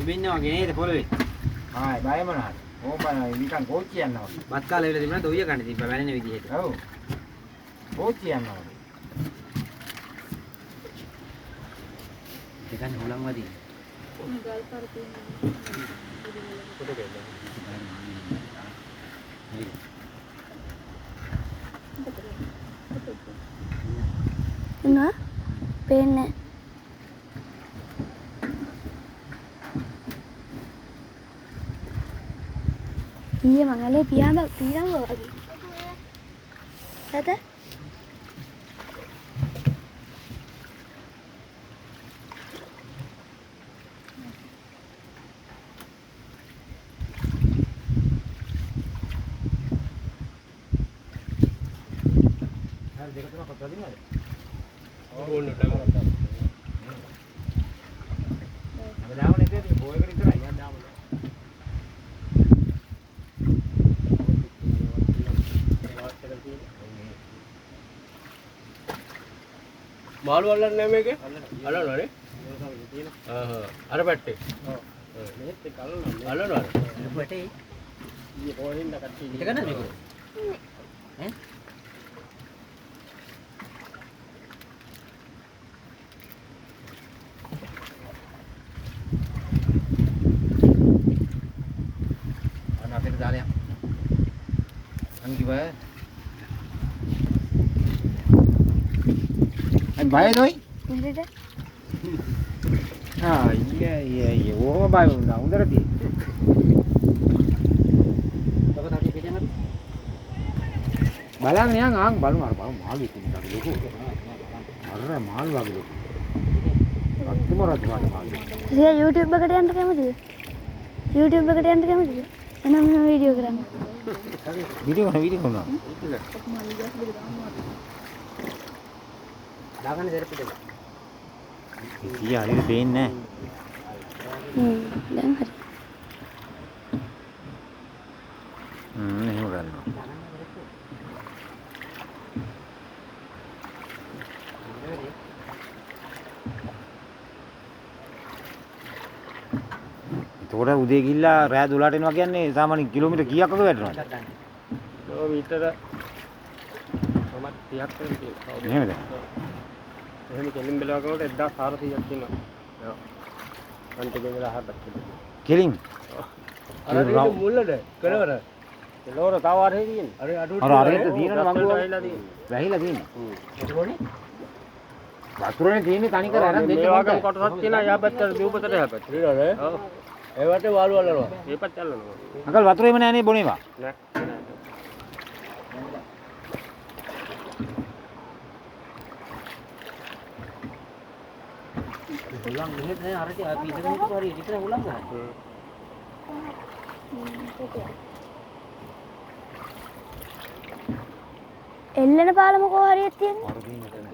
Binyo gini itu boleh. Ah, bayar mana? Oh, mana ini kan kocian nawa. Batkal itu di mana tuh ya kan di bawahnya nih gitu. Oh, kocian nawa. Kan ulang lagi. Enggak, pene. Iya, makanya bilang loh lagi. Kata? මාළු අල්ලන්නේ නැහැ මේකේ? අල්ලනවනේ. අර පැත්තේ. මේත් එක්ක අල්ලනවද? Buatnya. ඊයේ පොරින්ද කට්ටිය. Itu kan ada. Anak itu dah ya. Kan gimana? Bayar doi. Ini deh. Ah, iya. Oh, bayar undang berarti. Bapak tadi beda nggak? Balang nih ang, balang mahal itu nih lagi dulu. Mahal lagi dulu. Pasti murah tuh mahal. Saya YouTube bagai yang terkena tuh. YouTube bagai yang terkena tuh. Enam video keren. Video mana? Jangan dari itu. Iya, ini benar. Dengar. Ini bukan. ඒතකොට උදේ ගිහිල්ලා රෑ 12ට එනවා කියන්නේ සාමාන්‍යයෙන් kilometre කීයක් වගේ වැටෙනවද? Kilometre 30ක් තියෙනවා. එහෙමද? එහෙම කෙලින් බැලුවා කරනකොට 1400ක් තියෙනවා. ඔව්. අන්තිමේ වෙලා හරක් තියෙනවා. කෙලින්. අර ඒක මුල්ලද? කෙලවර. කෙලවර තව අර තියෙන්නේ. අර අඩුවට. අර අරේට දිනන වංගුව වැහිලා තියෙන්නේ. වැහිලා තියෙන්නේ. Itu වතුරනේ තියෙන්නේ තනිකර අරන් දෙන්න මේ වගේම ඕනේ. කොටසක් තියෙනවා යා පැත්තට දීපතට යා පැත්තට. නේද? ඔව්. ඒවට වාළු අල්ලනවා. මේ පැත්ත අල්ලනවා. අකල් වතුරේම නෑනේ බොනේවා. නෑ. ulang ini saya harus habis itu hari kita ulang kan? එල්ලෙන පාල මොකෝ හරියට තියෙන්නේ. අර දින නැතේ.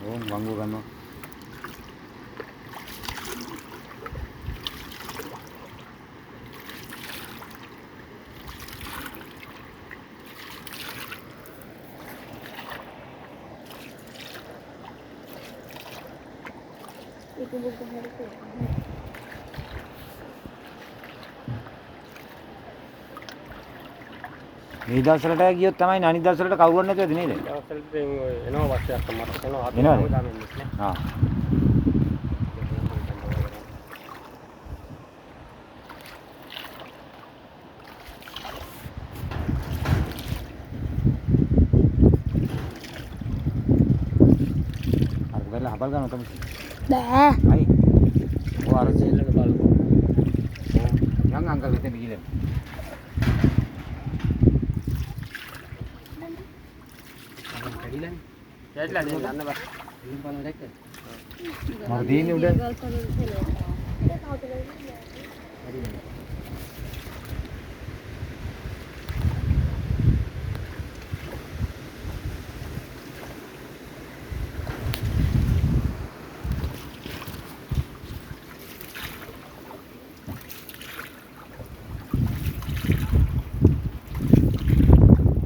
ඕම් වංගු ගන්නවා. itu bukan hari itu. මේ දවස්වලට ගියොත් තමයි අනිත් දවස්වලට කවුරුවත් නැතුවද නේද? දවසට එනවා වස්යක් තමයි එනවා අපි එනවද? ගාමින් ඉන්නේ. ආ. අර ගාලා හබල් ගන්න තමයි. බෑ. අයි. අරසි. ඊළඟ බලමු. යන් අංකල් හිතෙන් ගිහලා. කැඩිලානේ. කැඩලා නේ යන්න බෑ. ඊළඟ බලමු දැක්කද? මම දීන්නේ උඩ. කැඩිලා.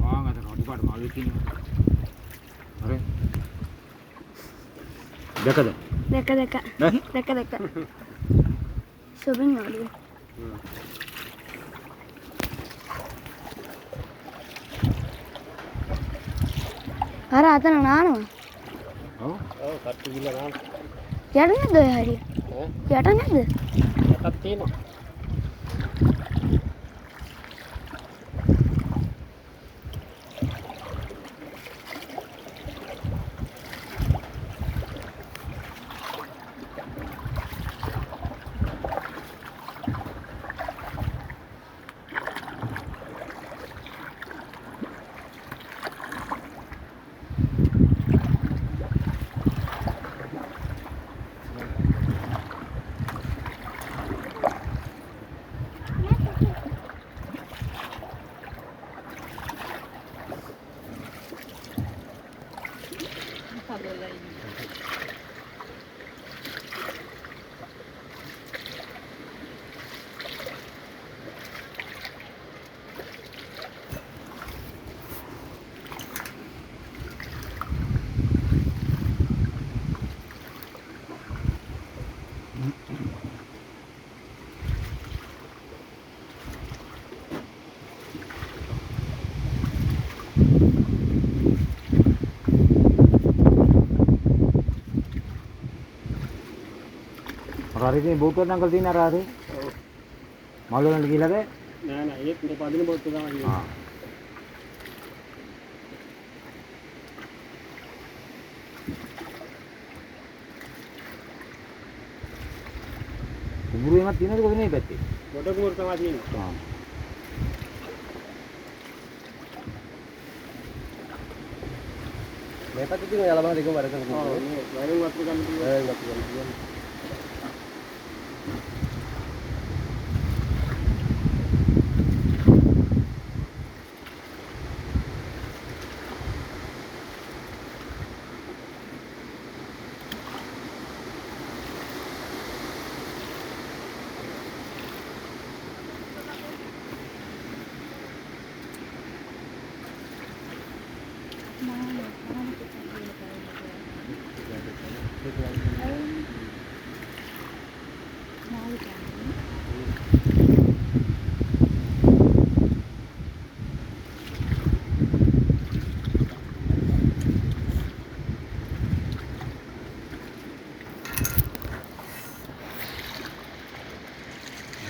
ආ මට රොඩි පාට මාළු තියෙනවා. අර දැකද? දැක සොබින් වලු අර අතන නානවා ඔව්. ඔව් කට්ටි ගිහලා නාන. යට නැද්ද ඔය හරිය යට නැද්ද එකක් තියෙනවා. අර ඉතින් බෝට් එක අංකල් තියෙන අර ආරේ. ඔව්. මාළු වලට ගිහලාද? නෑ නෑ ඒත් මේ පදින බොත් එක තමයි. ආ. කුඹුරු එමත් තියෙනවද කොහෙද මේ පැත්තේ? ගොඩ කුඹුර තමයි තියෙන්නේ. ආ. මේ පැත්තේ තියෙන යලබහ දෙකම වරක ඔව් කුඹුරේ. මේ වයින් වතුර ගන්න තියෙනවා. ඒ වතු ගන්න තියෙනවා.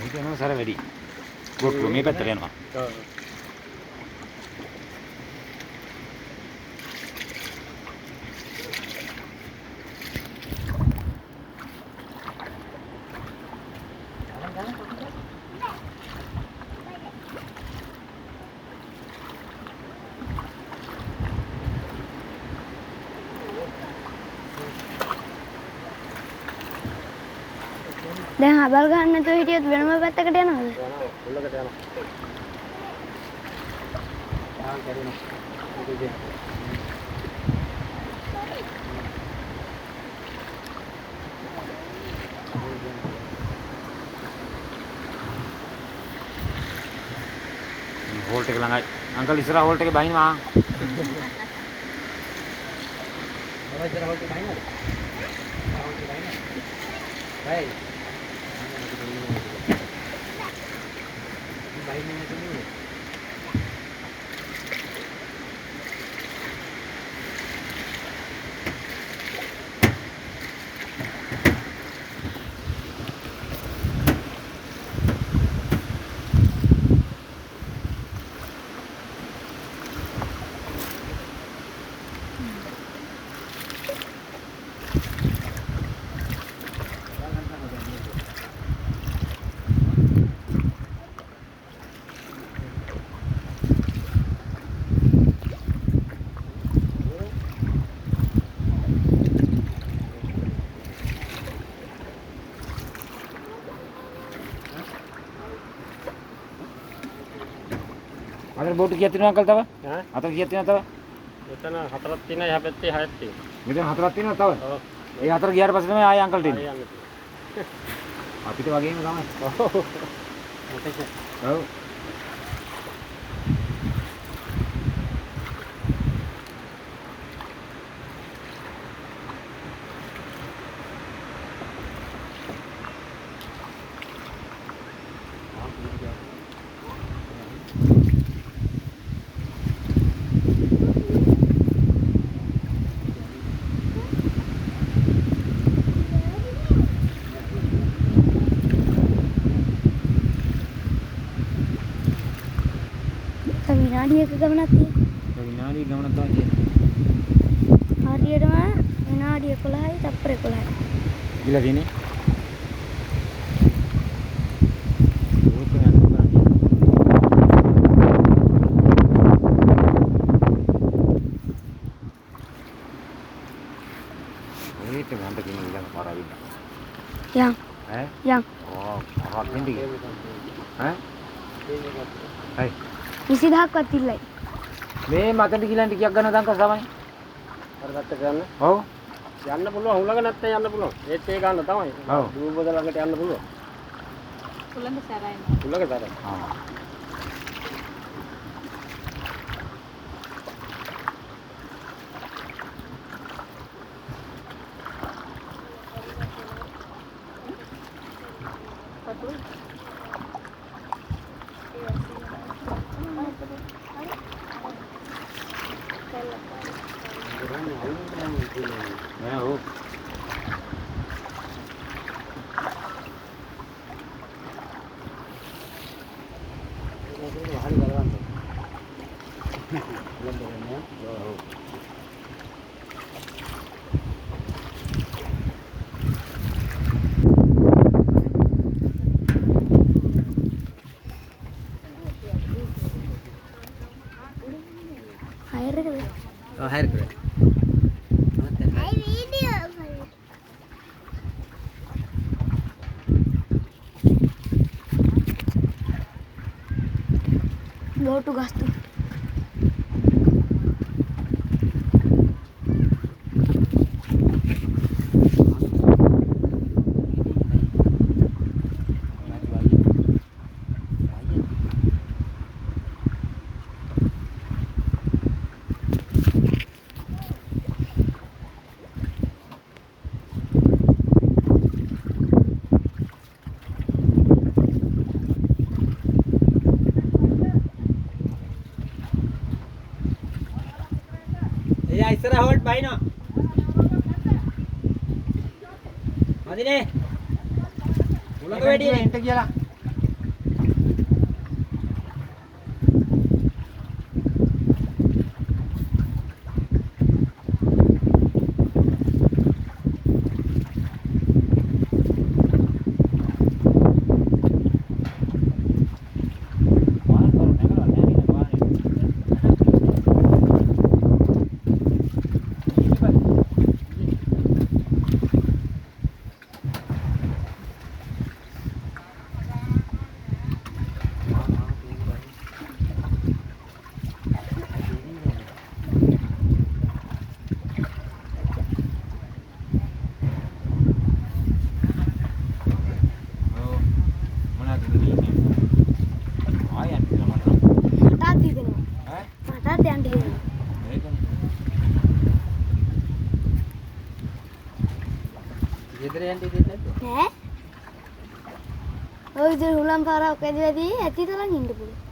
මේක යනවා සර වැඩි. බෝට් මේ පැත්තට යනවා. ඔව්. දැන් හබල් ගන්න නැතුව හිටියොත් වෙනම පැත්තකට යනවද යනවා. උල්ලකට යනවා. ආ කැඩුණා. මොකද ඒ? හෝල්ට් එක ළඟයි. අංකල් ඉස්සරහා හෝල්ට් එකේ බහිනවා. අවශ්‍ය හොල්ට් බයිනද? හොල්ට් බයිනද? බයි. බයින්නේ නැතුනේ. අතර බෝට් කීයක් තියෙනවද අංකල් තව? ඈ අතර කීයක් තියෙනවද තව? එතන හතරක් තියෙනවා එහා පැත්තේ හයක් තියෙනවා. මෙතන හතරක් තියෙනවද තව? ඔව්. ඒ හතර ගියාට පස්සේ තමයි ආයෙ අංකල්ට එන්නේ. ආයෙ යන්න තියෙනවා. අපිට වගේම තමයි. ඔව්. ඔව්. විනාඩියක ගමනක් තියෙනවා. විනාඩි ගමනක් තමයි තියෙන්නේ. හරියටම විනාඩි 11යි තප්පර 11යි. ගිලා තියෙන්නේ. ඒක ගන්න තියෙන ඊළඟ පාර ඇවිල්ලා. යන්. ඈ? යන්. ඕ පාරක් දෙන්නේ. ඈ? හයි. 20000ක්වත් ඉල්ලයි. මේ මතට ගිලන් ටිකක් ගන්නවද අංකල් සමයි? අර ගත්ත ගන්න. ඔව්. යන්න පුළුවන් හුලඟ නැත්නම් යන්න පුළුවන්. ඒත් ඒ ගන්න තමයි. ඔව්. දුවබද ළඟට යන්න පුළුවන්. හුලඟ සැරයි. හුලඟ තරයි. ආ. නෑ ඔව්. හරි බලන්න. ලම්බරනේ. ඔව්. හයර් එකද? ඔව් හරි කරේ. Go to Gastu. එයා ඉස්සරහ හොල්ට් බයිනවා. මදිනේ. උලක වැඩිනේ. එන්ට කියලා. ගෙදර යන්න දෙන්නේ නැද්ද? නෑ. ඔය විදිහට හුලම් පාරක් ඇදලා ඇති තරම් ඉන්න පුළුවන්.